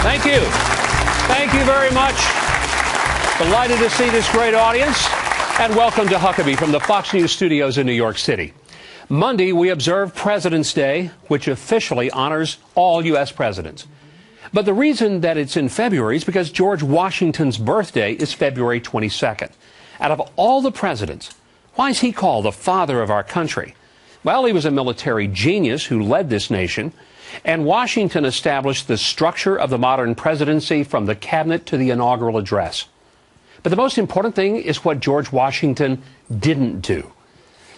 Thank you. Thank you very much. Delighted to see this great audience. And welcome to Huckabee from the Fox News studios in New York City. Monday, we observe President's Day, which officially honors all U.S. presidents. But the reason that it's in February is because George Washington's birthday is February 22nd. Out of all the presidents, why is he called the father of our country? Well, he was a military genius who led this nation, and Washington established the structure of the modern presidency from the cabinet to the inaugural address. But the most important thing is what George Washington didn't do.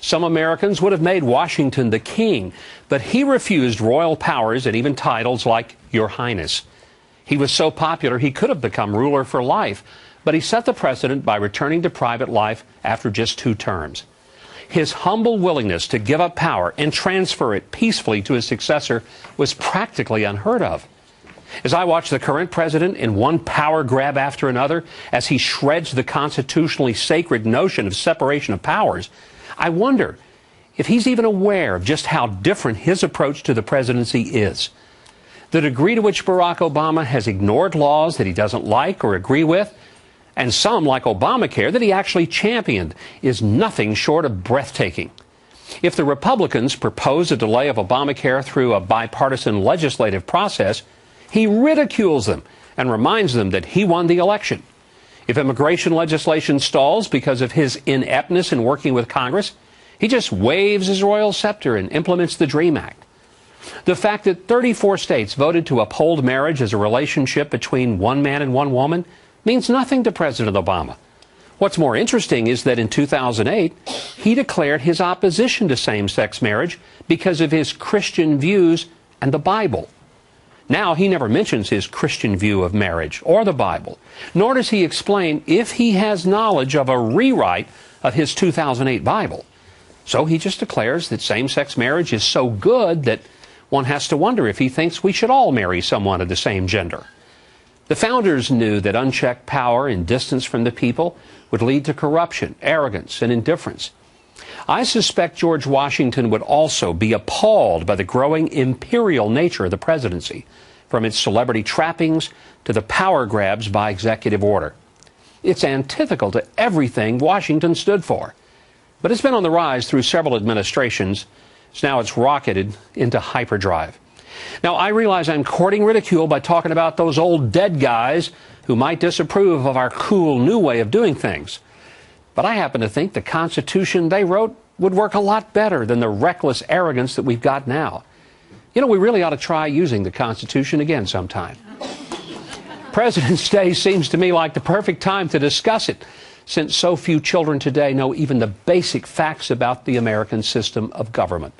Some Americans would have made Washington the king, but he refused royal powers and even titles like Your Highness. He was so popular he could have become ruler for life, but he set the precedent by returning to private life after just 2 terms. His humble willingness to give up power and transfer it peacefully to his successor was practically unheard of. As I watch the current president in one power grab after another, as he shreds the constitutionally sacred notion of separation of powers, I wonder if he's even aware of just how different his approach to the presidency is. The degree to which Barack Obama has ignored laws that he doesn't like or agree with, and some, like Obamacare, that he actually championed, is nothing short of breathtaking. If the Republicans propose a delay of Obamacare through a bipartisan legislative process, he ridicules them and reminds them that he won the election. If immigration legislation stalls because of his ineptness in working with Congress, he just waves his royal scepter and implements the DREAM Act. The fact that 34 states voted to uphold marriage as a relationship between one man and one woman means nothing to President Obama. What's more interesting is that in 2008, he declared his opposition to same-sex marriage because of his Christian views and the Bible. Now, he never mentions his Christian view of marriage or the Bible, nor does he explain if he has knowledge of a rewrite of his 2008 Bible. So he just declares that same-sex marriage is so good that one has to wonder if he thinks we should all marry someone of the same gender. The founders knew that unchecked power and distance from the people would lead to corruption, arrogance, and indifference. I suspect George Washington would also be appalled by the growing imperial nature of the presidency, from its celebrity trappings to the power grabs by executive order. It's antithetical to everything Washington stood for. But it's been on the rise through several administrations. So now it's rocketed into hyperdrive. Now, I realize I'm courting ridicule by talking about those old dead guys who might disapprove of our cool new way of doing things. But I happen to think the Constitution they wrote would work a lot better than the reckless arrogance that we've got now. You know, we really ought to try using the Constitution again sometime. President's Day seems to me like the perfect time to discuss it, since so few children today know even the basic facts about the American system of government.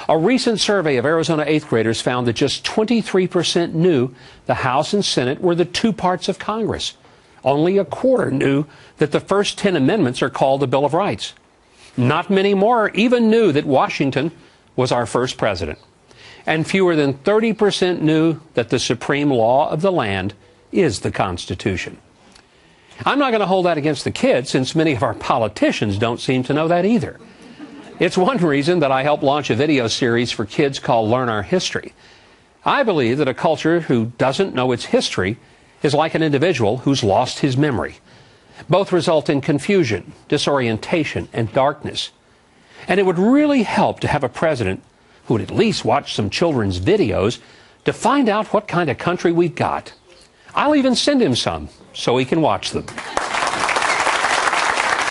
A recent survey of Arizona 8th graders found that just 23% knew the House and Senate were the 2 parts of Congress. Only a quarter knew that the first 10 amendments are called the Bill of Rights. Not many more even knew that Washington was our first president. And fewer than 30% knew that the supreme law of the land is the Constitution. I'm not going to hold that against the kids, since many of our politicians don't seem to know that either. It's one reason that I helped launch a video series for kids called Learn Our History. I believe that a culture who doesn't know its history is like an individual who's lost his memory. Both result in confusion, disorientation, and darkness. And it would really help to have a president who would at least watch some children's videos to find out what kind of country we've got. I'll even send him some so he can watch them.